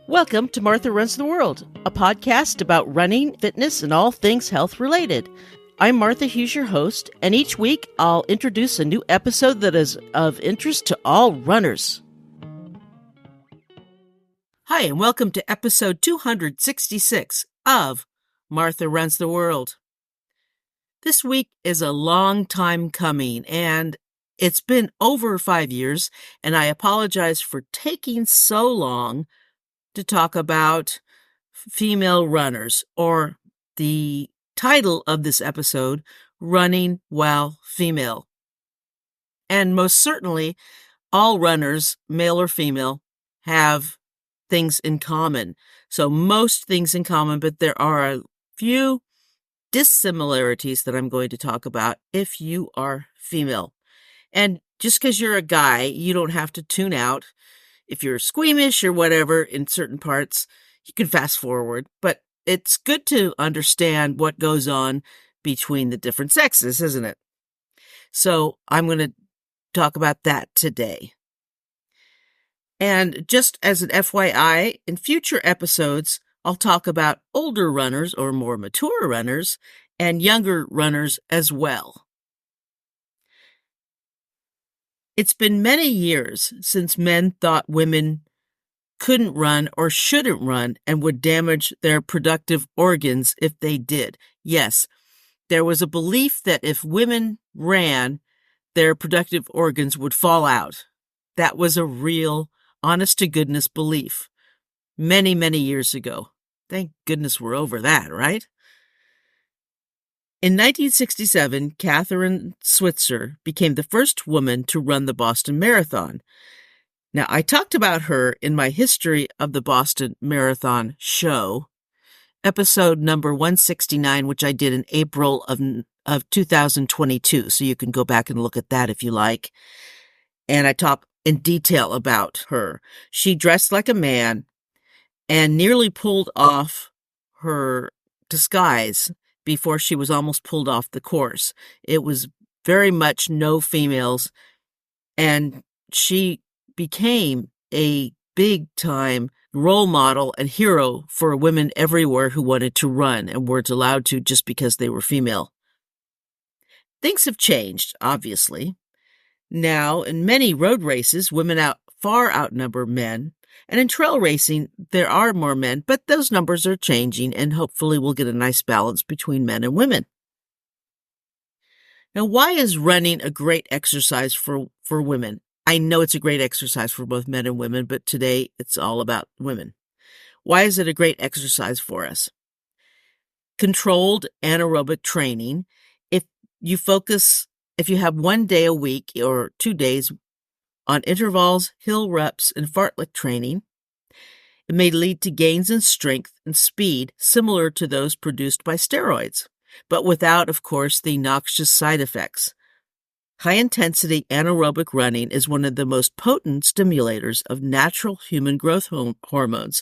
Welcome to Martha Runs the World, a podcast about running, fitness, and all things health related. I'm Martha Hughes, your host, and each week I'll introduce a new episode that is of interest to all runners. Hi, and welcome to episode 266 of Martha Runs the World. This week is a long time coming, and it's been over 5 years, and I apologize for taking so long to talk about female runners, or the title of this episode, Running While Female. And most certainly, all runners, male or female, have things in common. So most things in common, but there are a few dissimilarities that I'm going to talk about if you are female. And just because you're a guy, you don't have to tune out. If you're squeamish or whatever in certain parts, you can fast forward. But it's good to understand what goes on between the different sexes, isn't it? So I'm going to talk about that today. And just as an FYI, in future episodes, I'll talk about older runners or more mature runners and younger runners as well. It's been many years since men thought women couldn't run or shouldn't run and would damage their productive organs if they did. Yes, there was a belief that if women ran, their productive organs would fall out. That was a real, honest-to-goodness belief many, many years ago. Thank goodness we're over that, right? In 1967, Kathrine Switzer became the first woman to run the Boston Marathon. Now, I talked about her in my History of the Boston Marathon show, episode number 169, which I did in April of 2022, so you can go back and look at that if you like. And I talk in detail about her. She dressed like a man and nearly pulled off her disguise before she was almost pulled off the course. It was very much no females, and she became a big-time role model and hero for women everywhere who wanted to run and weren't allowed to just because they were female. Things have changed, obviously. Now, in many road races, women far outnumber men, and in trail racing, there are more men, but those numbers are changing, and hopefully we'll get a nice balance between men and women. Now, why is running a great exercise for women? I know it's a great exercise for both men and women, but today it's all about women. Why is it a great exercise for us? Controlled anaerobic training. If you have 1 day a week or 2 days on intervals, hill reps, and fartlek training, it may lead to gains in strength and speed similar to those produced by steroids, but without, of course, the noxious side effects. High-intensity anaerobic running is one of the most potent stimulators of natural human growth hormones,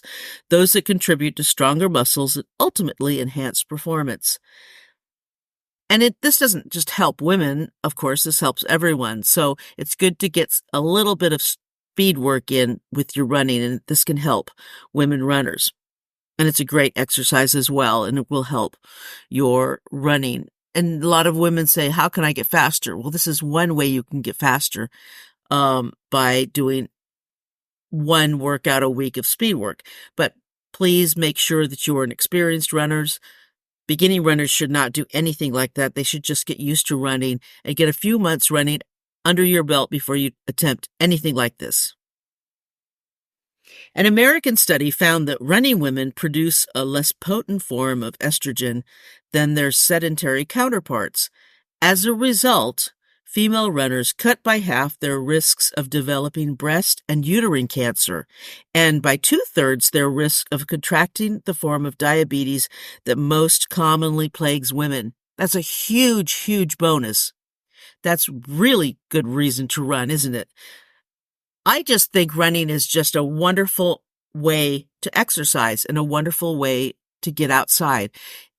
those that contribute to stronger muscles and ultimately enhance performance. And this doesn't just help women, of course, this helps everyone. So it's good to get a little bit of speed work in with your running, and this can help women runners. And it's a great exercise as well, and it will help your running. And a lot of women say, how can I get faster? Well, this is one way you can get faster by doing one workout a week of speed work. But please make sure that you are an experienced runners. Beginning runners should not do anything like that. They should just get used to running and get a few months running under your belt before you attempt anything like this. An American study found that running women produce a less potent form of estrogen than their sedentary counterparts. As a result, female runners cut by half their risks of developing breast and uterine cancer, and by 2/3 their risk of contracting the form of diabetes that most commonly plagues women. That's a huge, huge bonus. That's really good reason to run, isn't it? I just think running is just a wonderful way to exercise and a wonderful way to get outside.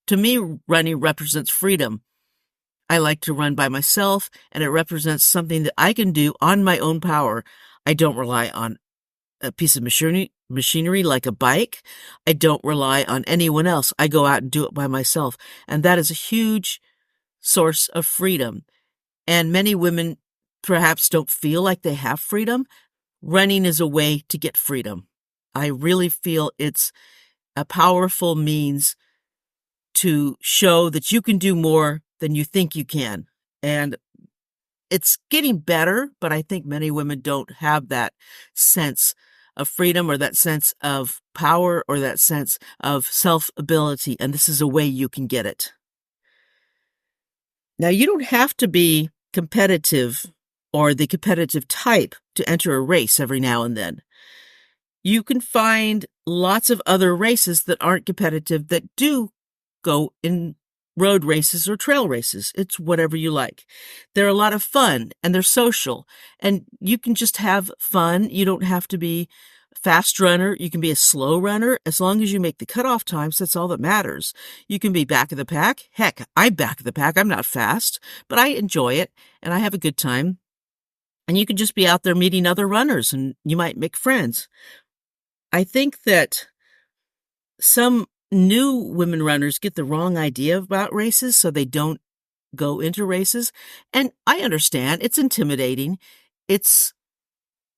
To me, running represents freedom. I like to run by myself, and it represents something that I can do on my own power. I don't rely on a piece of machinery like a bike. I don't rely on anyone else. I go out and do it by myself. And that is a huge source of freedom. And many women perhaps don't feel like they have freedom. Running is a way to get freedom. I really feel it's a powerful means to show that you can do more than you think you can. And it's getting better, but I think many women don't have that sense of freedom or that sense of power or that sense of self-ability, and this is a way you can get it. Now, you don't have to be competitive or the competitive type to enter a race every now and then. You can find lots of other races that aren't competitive that do go in road races or trail races. It's whatever you like. They're a lot of fun and they're social and you can just have fun. You don't have to be a fast runner. You can be a slow runner as long as you make the cutoff times. That's all that matters. You can be back of the pack. Heck, I'm back of the pack. I'm not fast, but I enjoy it and I have a good time. And you can just be out there meeting other runners and you might make friends. I think that some new women runners get the wrong idea about races, so they don't go into races. And I understand it's intimidating. It's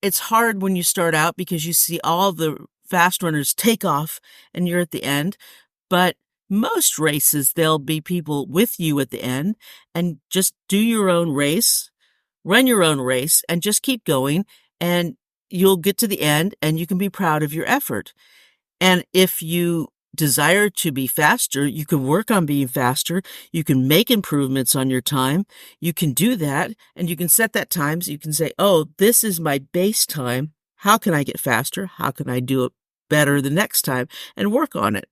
hard when you start out because you see all the fast runners take off and you're at the end. But most races, there'll be people with you at the end and just do your own race, run your own race and just keep going. And you'll get to the end and you can be proud of your effort. And if you desire to be faster, you can work on being faster. You can make improvements on your time. You can do that and you can set that time. So you can say, oh, this is my base time. How can I get faster? How can I do it better the next time and work on it?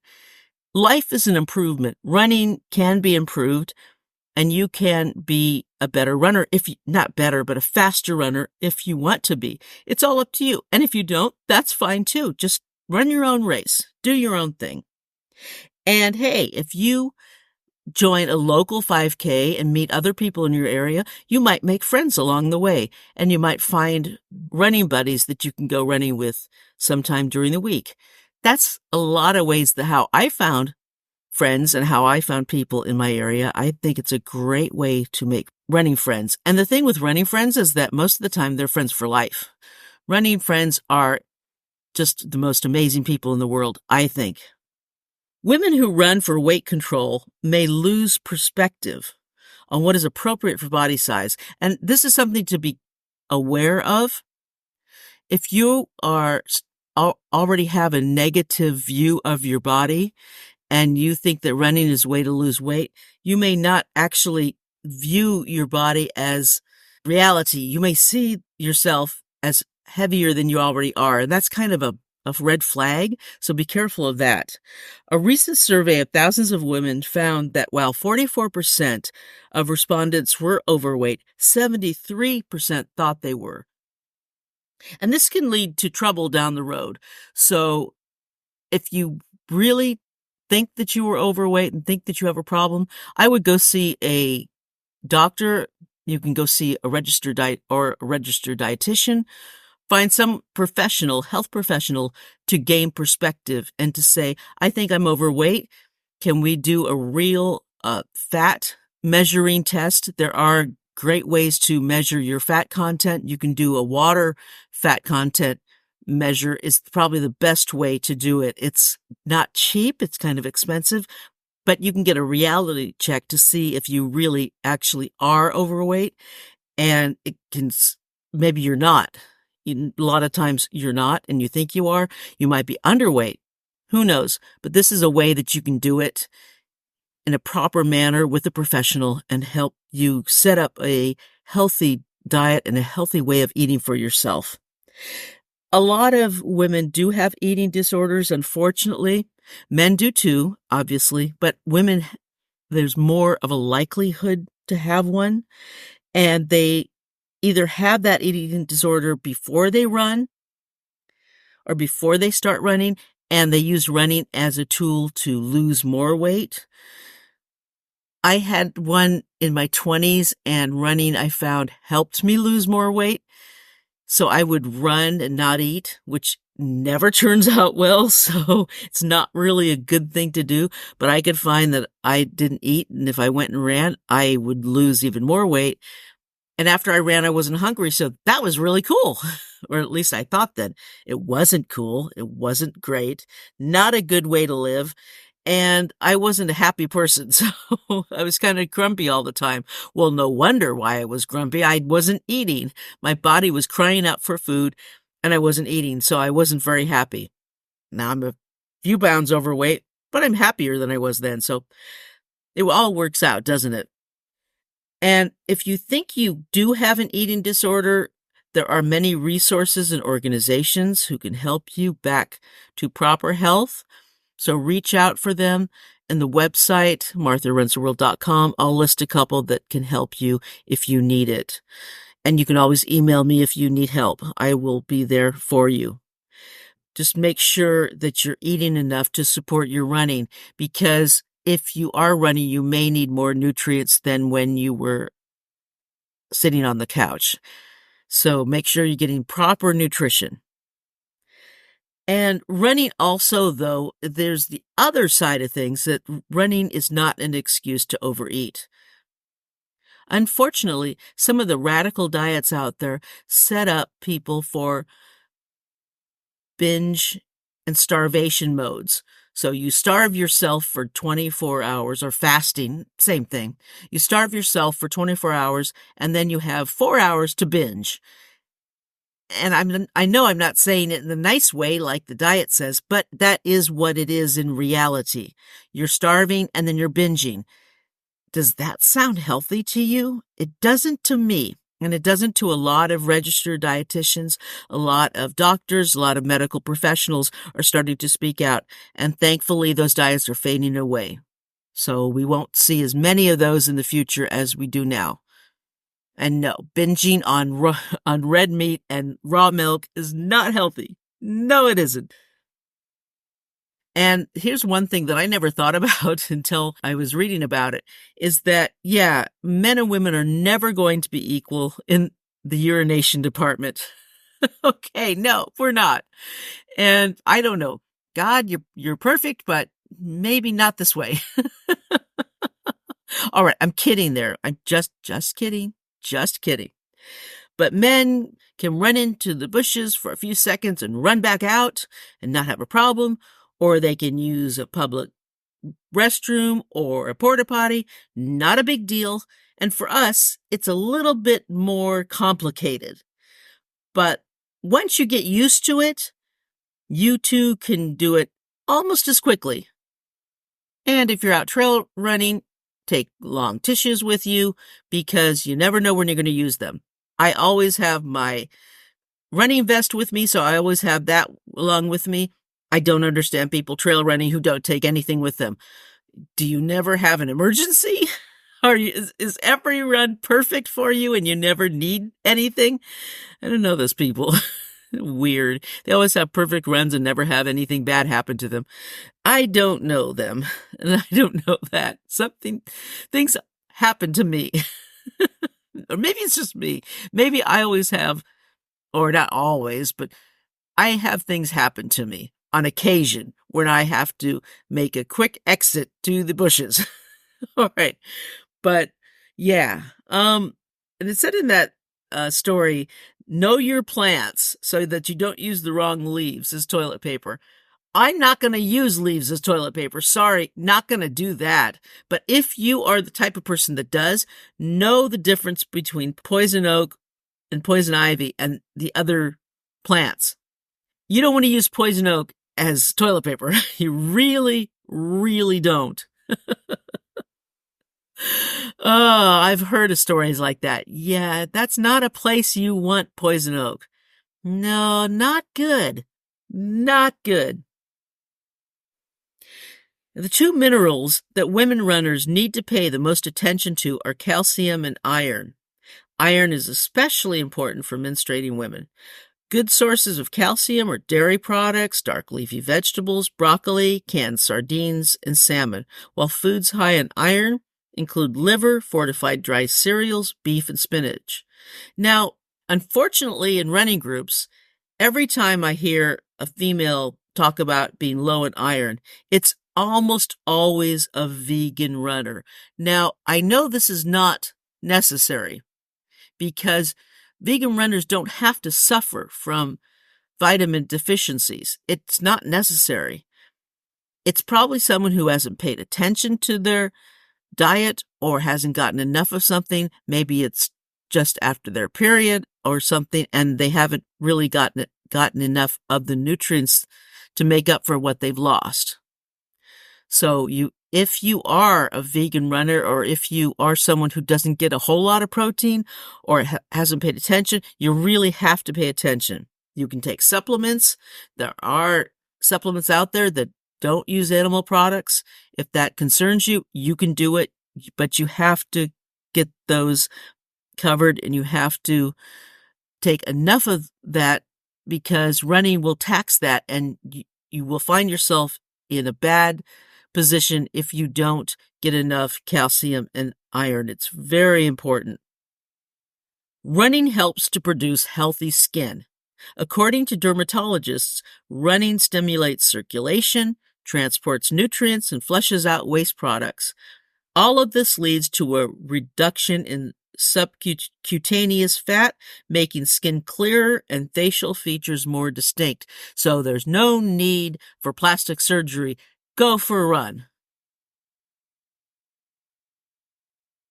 Life is an improvement. Running can be improved and you can be a better runner not better, but a faster runner if you want to be. It's all up to you. And if you don't, that's fine too. Just run your own race. Do your own thing. And hey, if you join a local 5K and meet other people in your area, you might make friends along the way and you might find running buddies that you can go running with sometime during the week. That's a lot of ways that how I found friends and how I found people in my area. I think it's a great way to make running friends. And the thing with running friends is that most of the time they're friends for life. Running friends are just the most amazing people in the world, I think. Women who run for weight control may lose perspective on what is appropriate for body size. And this is something to be aware of. If you already have a negative view of your body and you think that running is a way to lose weight, you may not actually view your body as reality. You may see yourself as heavier than you already are. And that's kind of a red flag, so be careful of that. A recent survey of thousands of women found that while 44% of respondents were overweight, 73% thought they were. And this can lead to trouble down the road. So if you really think that you are overweight and think that you have a problem, I would go see a doctor. You can go see a registered dietitian. Find some health professional to gain perspective and to say, I think I'm overweight. Can we do a real fat measuring test? There are great ways to measure your fat content. You can do a water fat content measure is probably the best way to do it. It's not cheap. It's kind of expensive, but you can get a reality check to see if you really actually are overweight, and maybe you're not. A lot of times you're not and you think you are. You might be underweight. Who knows? But this is a way that you can do it in a proper manner with a professional and help you set up a healthy diet and a healthy way of eating for yourself. A lot of women do have eating disorders, unfortunately. Men do too, obviously, but women, there's more of a likelihood to have one, and they either have that eating disorder before they run or before they start running, and they use running as a tool to lose more weight. I had one in my 20s, and running, I found, helped me lose more weight. So I would run and not eat, which never turns out well, so it's not really a good thing to do. But I could find that I didn't eat, and if I went and ran, I would lose even more weight. And after I ran, I wasn't hungry, so that was really cool. Or at least I thought that. It wasn't cool. It wasn't great. Not a good way to live. And I wasn't a happy person, so I was kind of grumpy all the time. Well, no wonder why I was grumpy. I wasn't eating. My body was crying out for food, and I wasn't eating, so I wasn't very happy. Now I'm a few pounds overweight, but I'm happier than I was then, so it all works out, doesn't it? And if you think you do have an eating disorder, there are many resources and organizations who can help you back to proper health. So reach out for them. And the website, martharunstheworld.com, I'll list a couple that can help you if you need it. And you can always email me if you need help. I will be there for you. Just make sure that you're eating enough to support your running, because if you are running, you may need more nutrients than when you were sitting on the couch. So make sure you're getting proper nutrition. And running also, though, there's the other side of things, that running is not an excuse to overeat. Unfortunately, some of the radical diets out there set up people for binge and starvation modes. So you starve yourself for 24 hours, or fasting, same thing. You starve yourself for 24 hours, and then you have 4 hours to binge. And I know I'm not saying it in the nice way like the diet says, but that is what it is in reality. You're starving and then you're binging. Does that sound healthy to you? It doesn't to me, and it doesn't to a lot of registered dietitians. A lot of doctors, a lot of medical professionals are starting to speak out, and thankfully those diets are fading away. So we won't see as many of those in the future as we do now. And no, binging on red meat and raw milk is not healthy. No, it isn't. And here's one thing that I never thought about until I was reading about it, is that, yeah, men and women are never going to be equal in the urination department. Okay, no, we're not. And I don't know. God, you're perfect, but maybe not this way. All right, I'm kidding there. I'm just kidding. Just kidding. But men can run into the bushes for a few seconds and run back out and not have a problem, or they can use a public restroom or a porta potty. Not a big deal. And for us, it's a little bit more complicated. But once you get used to it, you too can do it almost as quickly. And if you're out trail running, take long tissues with you, because you never know when you're going to use them. I always have my running vest with me, so I always have that along with me. I don't understand people trail running who don't take anything with them. Do you never have an emergency? Is every run perfect for you and you never need anything? I don't know those people. Weird. They always have perfect runs and never have anything bad happen to them. I don't know them, and I don't know that. Things happen to me. Or maybe it's just me. Maybe I always have, or not always, but I have things happen to me on occasion when I have to make a quick exit to the bushes. All right. But yeah, and it said in that story, know your plants so that you don't use the wrong leaves as toilet paper. I'm not going to use leaves as toilet paper. Sorry, not going to do that. But if you are the type of person that does, know the difference between poison oak and poison ivy and the other plants. You don't want to use poison oak as toilet paper. You really, really don't. Oh, I've heard of stories like that. Yeah, that's not a place you want poison oak. No, not good. Not good. The two minerals that women runners need to pay the most attention to are calcium and iron. Iron is especially important for menstruating women. Good sources of calcium are dairy products, dark leafy vegetables, broccoli, canned sardines, and salmon, while foods high in iron include liver, fortified dry cereals, beef, and spinach. Now, unfortunately, in running groups, every time I hear a female talk about being low in iron, it's almost always a vegan runner. Now, I know this is not necessary because vegan runners don't have to suffer from vitamin deficiencies. It's not necessary. It's probably someone who hasn't paid attention to their diet or hasn't gotten enough of something. Maybe it's just after their period or something, and they haven't really gotten enough of the nutrients to make up for what they've lost. So if you are a vegan runner, or if you are someone who doesn't get a whole lot of protein or hasn't paid attention, you really have to pay attention. You can take supplements. There are supplements out there that don't use animal products. If that concerns you, you can do it, but you have to get those covered, and you have to take enough of that because running will tax that, and you will find yourself in a bad position if you don't get enough calcium and iron. It's very important. Running helps to produce healthy skin. According to dermatologists, running stimulates circulation, transports nutrients, and flushes out waste products. All of this leads to a reduction in subcutaneous fat, making skin clearer and facial features more distinct. So there's no need for plastic surgery. Go for a run.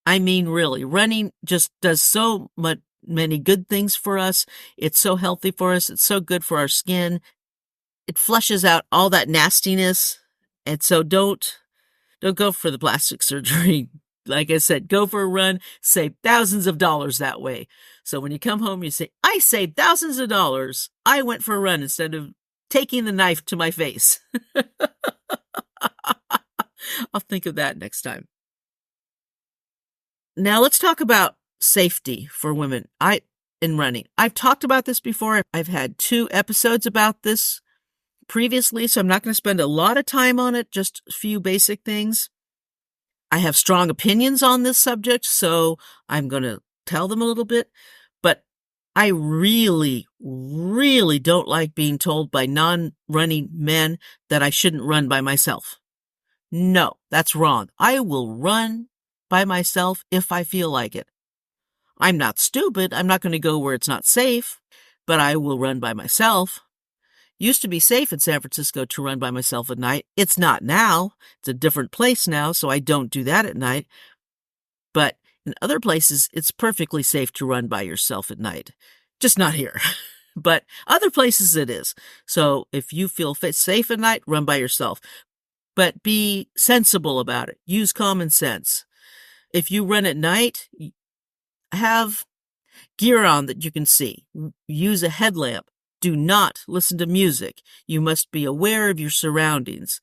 I mean, really, running just does so many good things for us. It's so healthy for us. It's so good for our skin. It flushes out all that nastiness. And so don't go for the plastic surgery. Like I said, go for a run, save thousands of dollars that way. So when you come home, you say, I saved thousands of dollars. I went for a run instead of taking the knife to my face. I'll think of that next time. Now let's talk about safety for women in running. I've talked about this before. I've had 2 episodes about this previously, so I'm not going to spend a lot of time on it, just a few basic things. I have strong opinions on this subject, so I'm going to tell them a little bit, but I really, really don't like being told by non-running men that I shouldn't run by myself. No, that's wrong. I will run by myself if I feel like it. I'm not stupid. I'm not going to go where it's not safe, but I will run by myself. Used to be safe in San Francisco to run by myself at night. It's not now. It's a different place now, so I don't do that at night. But in other places, it's perfectly safe to run by yourself at night. Just not here. But other places it is. So if you feel safe at night, run by yourself. But be sensible about it. Use common sense. If you run at night, have gear on that you can see. Use a headlamp. Do not listen to music. You must be aware of your surroundings.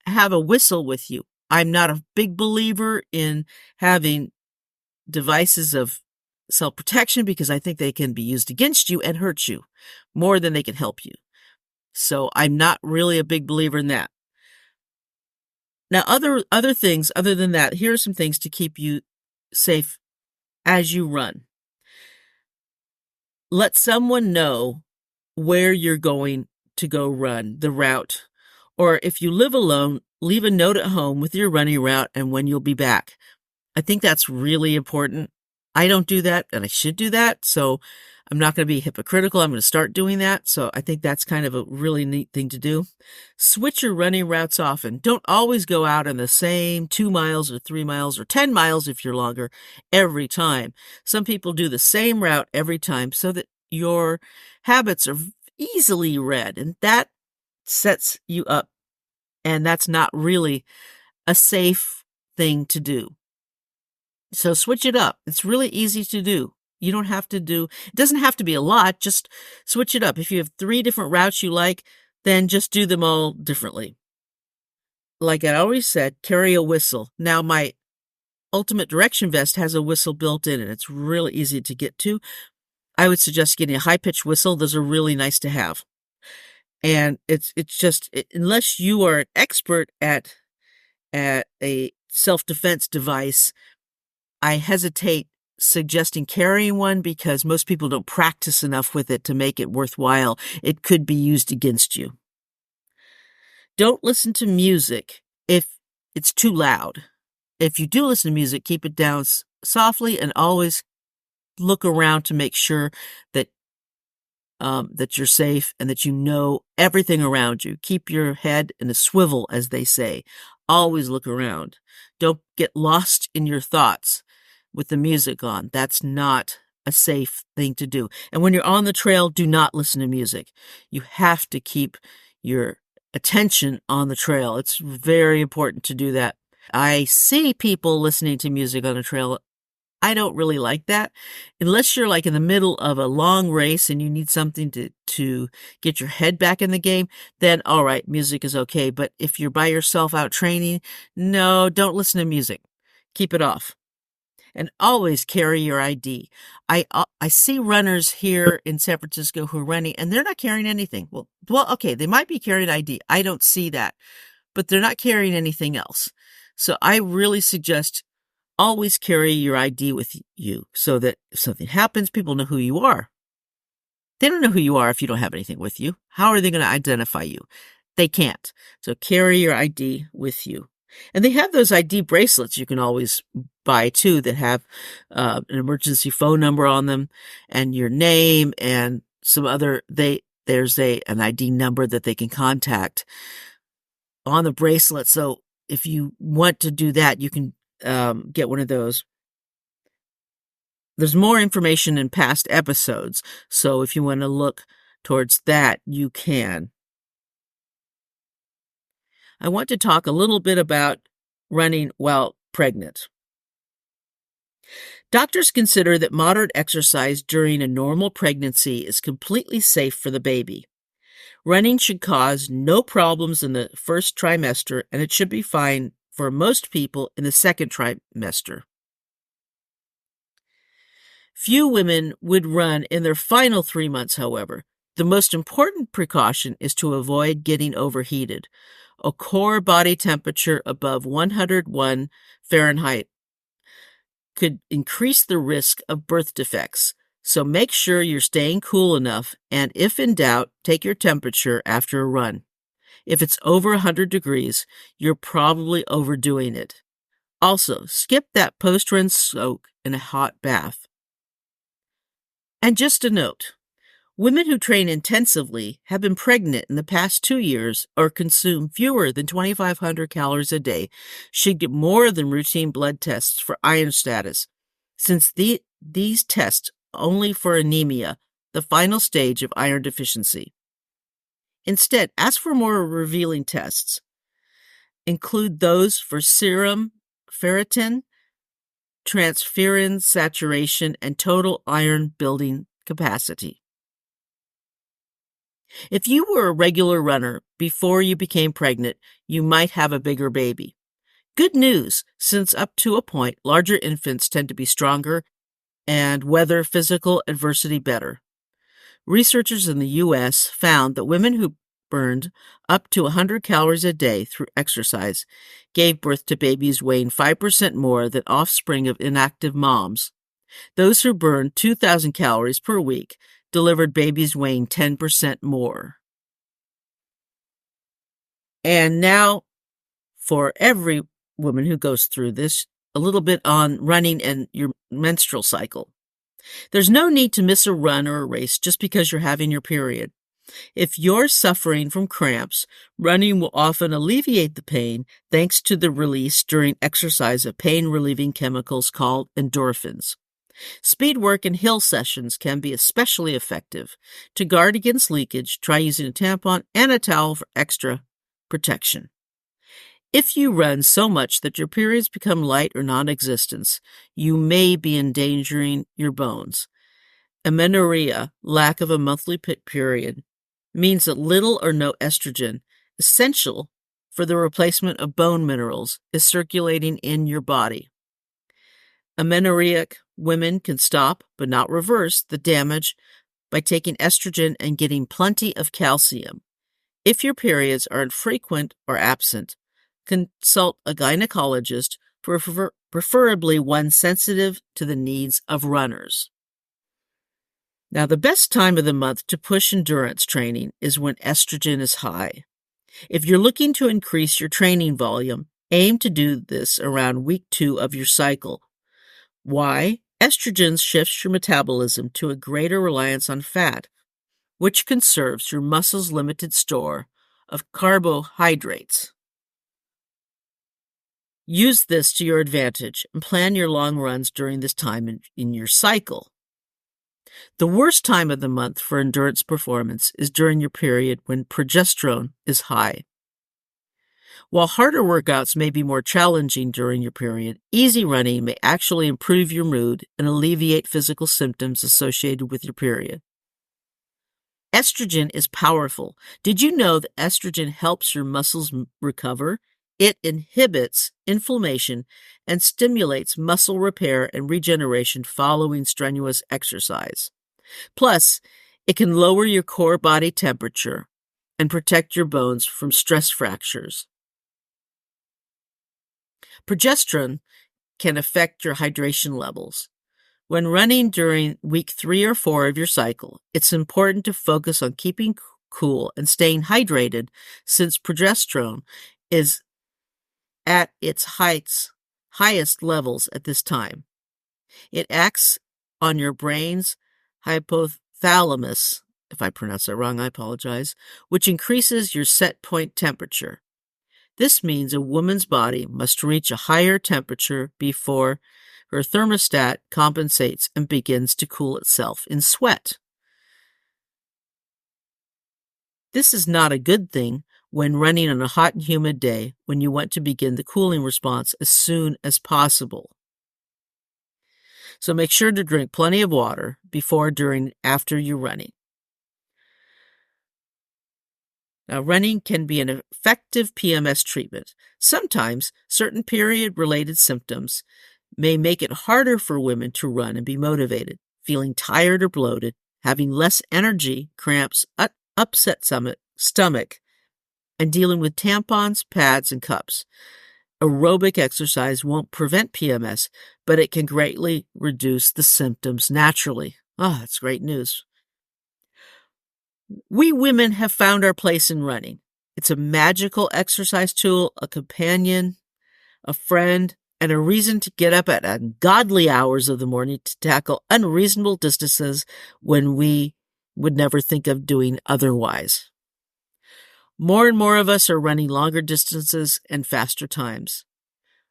Have a whistle with you. I'm not a big believer in having devices of self-protection because I think they can be used against you and hurt you more than they can help you. So I'm not really a big believer in that. Now, other things other than that, here are some things to keep you safe as you run. Let someone know where you're going to go run, the route. Or if you live alone, leave a note at home with your running route and when you'll be back. I think that's really important. I don't do that, and I should do that, so I'm not going to be hypocritical. I'm going to start doing that, so I think that's kind of a really neat thing to do. Switch your running routes often. Don't always go out on the same 2 miles or 3 miles or 10 miles if you're longer every time. Some people do the same route every time so that your habits are easily read, and that sets you up, and that's not really a safe thing to do. So switch it up. It's really easy to do. You don't have to it doesn't have to be a lot, just switch it up. If you have 3 different routes you like, then just do them all differently. Like I always said, carry a whistle. Now my Ultimate Direction Vest has a whistle built in, and it's really easy to get to. I would suggest getting a high-pitched whistle. Those are really nice to have. And it's just, unless you are an expert at a self-defense device, I hesitate suggesting carrying one because most people don't practice enough with it to make it worthwhile. It could be used against you. Don't listen to music if it's too loud. If you do listen to music, keep it down softly and always look around to make sure that that you're safe and that you know everything around you. Keep your head in a swivel, as they say. Always look around. Don't get lost in your thoughts with the music on. That's not a safe thing to do. And when you're on the trail, do not listen to music. You have to keep your attention on the trail. It's very important to do that. I see people listening to music on a trail. I don't really like that. Unless you're like in the middle of a long race and you need something to get your head back in the game, then all right, music is okay. But if you're by yourself out training, no, don't listen to music. Keep it off. And always carry your ID. I see runners here in San Francisco who are running and they're not carrying anything. Well, okay, they might be carrying ID. I don't see that, but they're not carrying anything else. So I really suggest always carry your ID with you so that if something happens, people know who you are. They don't know who you are if you don't have anything with you. How are they going to identify you? They can't. So carry your ID with you. And they have those ID bracelets you can always buy too that have an emergency phone number on them and your name and some other, there's an ID number that they can contact on the bracelet. So if you want to do that, you can get one of those. There's more information in past episodes, so if you want to look towards that, you can. I want to talk a little bit about running while pregnant. Doctors consider that moderate exercise during a normal pregnancy is completely safe for the baby. Running should cause no problems in the first trimester, and it should be fine for most people in the second trimester. Few women would run in their final 3 months, however. The most important precaution is to avoid getting overheated. A core body temperature above 101 Fahrenheit could increase the risk of birth defects. So make sure you're staying cool enough, and if in doubt, take your temperature after a run. If it's over 100 degrees, you're probably overdoing it. Also, skip that post-run soak in a hot bath. And just a note, women who train intensively, have been pregnant in the past 2 years, or consume fewer than 2,500 calories a day should get more than routine blood tests for iron status, since these tests only for anemia, the final stage of iron deficiency. Instead, ask for more revealing tests. Include those for serum ferritin, transferrin saturation, and total iron building capacity. If you were a regular runner before you became pregnant, you might have a bigger baby. Good news, since up to a point, larger infants tend to be stronger and weather physical adversity better. Researchers in the U.S. found that women who burned up to 100 calories a day through exercise gave birth to babies weighing 5% more than offspring of inactive moms. Those who burned 2,000 calories per week delivered babies weighing 10% more. And now, for every woman who goes through this, a little bit on running and your menstrual cycle. There's no need to miss a run or a race just because you're having your period. If you're suffering from cramps, running will often alleviate the pain thanks to the release during exercise of pain-relieving chemicals called endorphins. Speed work and hill sessions can be especially effective. To guard against leakage, try using a tampon and a towel for extra protection. If you run so much that your periods become light or non-existent, you may be endangering your bones. Amenorrhea, lack of a monthly period, means that little or no estrogen, essential for the replacement of bone minerals, is circulating in your body. Amenorrheic women can stop, but not reverse, the damage by taking estrogen and getting plenty of calcium. If your periods are infrequent or absent, consult a gynecologist preferably one sensitive to the needs of runners. Now, the best time of the month to push endurance training is when estrogen is high. If you're looking to increase your training volume, aim to do this around week 2 of your cycle. Why? Estrogen shifts your metabolism to a greater reliance on fat, which conserves your muscle's limited store of carbohydrates. Use this to your advantage and plan your long runs during this time in your cycle. The worst time of the month for endurance performance is during your period when progesterone is high. While harder workouts may be more challenging during your period, easy running may actually improve your mood and alleviate physical symptoms associated with your period. Estrogen is powerful. Did you know that estrogen helps your muscles recover? It inhibits inflammation and stimulates muscle repair and regeneration following strenuous exercise. Plus, it can lower your core body temperature and protect your bones from stress fractures. Progesterone can affect your hydration levels. When running during week 3 or 4 of your cycle, it's important to focus on keeping cool and staying hydrated since progesterone is at its highest levels at this time. It acts on your brain's hypothalamus, if I pronounce that wrong, I apologize, which increases your set point temperature. This means a woman's body must reach a higher temperature before her thermostat compensates and begins to cool itself in sweat. This is not a good thing when running on a hot and humid day when you want to begin the cooling response as soon as possible. So make sure to drink plenty of water before, during, after you're running. Now, running can be an effective PMS treatment. Sometimes certain period-related symptoms may make it harder for women to run and be motivated, feeling tired or bloated, having less energy, cramps, upset stomach, and dealing with tampons, pads, and cups. Aerobic exercise won't prevent PMS, but it can greatly reduce the symptoms naturally. That's great news. We women have found our place in running. It's a magical exercise tool, a companion, a friend, and a reason to get up at ungodly hours of the morning to tackle unreasonable distances when we would never think of doing otherwise. More and more of us are running longer distances and faster times.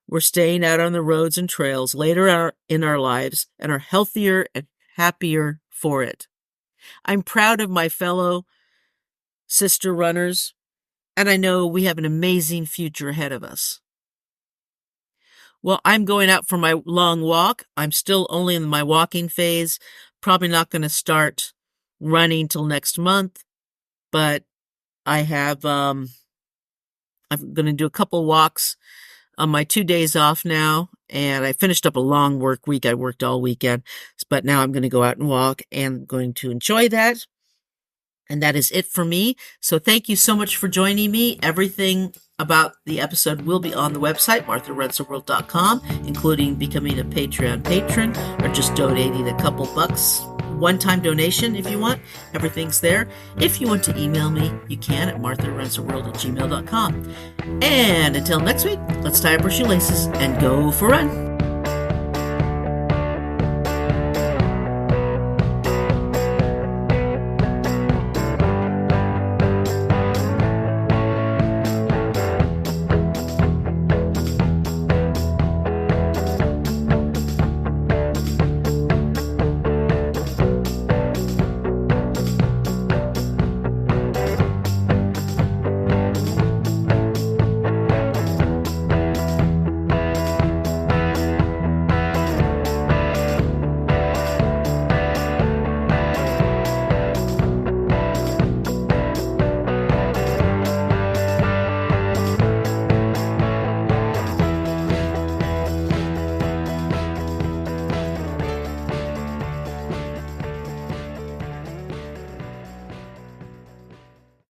We're staying out on the roads and trails later in our lives and are healthier and happier for it. I'm proud of my fellow sister runners, and I know we have an amazing future ahead of us. Well, I'm going out for my long walk. I'm still only in my walking phase. Probably not going to start running till next month, but I'm going to do a couple walks on my 2 days off now, and I finished up a long work week. I worked all weekend, but now I'm going to go out and walk and going to enjoy that. And that is it for me. So thank you so much for joining me. Everything about the episode will be on the website, MarthaRunsTheWorld.com, including becoming a Patreon patron or just donating a couple bucks. One-time donation if you want. Everything's there. If you want to email me, you can at MarthaRunsTheWorld@gmail.com. And until next week, let's tie up our shoelaces and go for a run.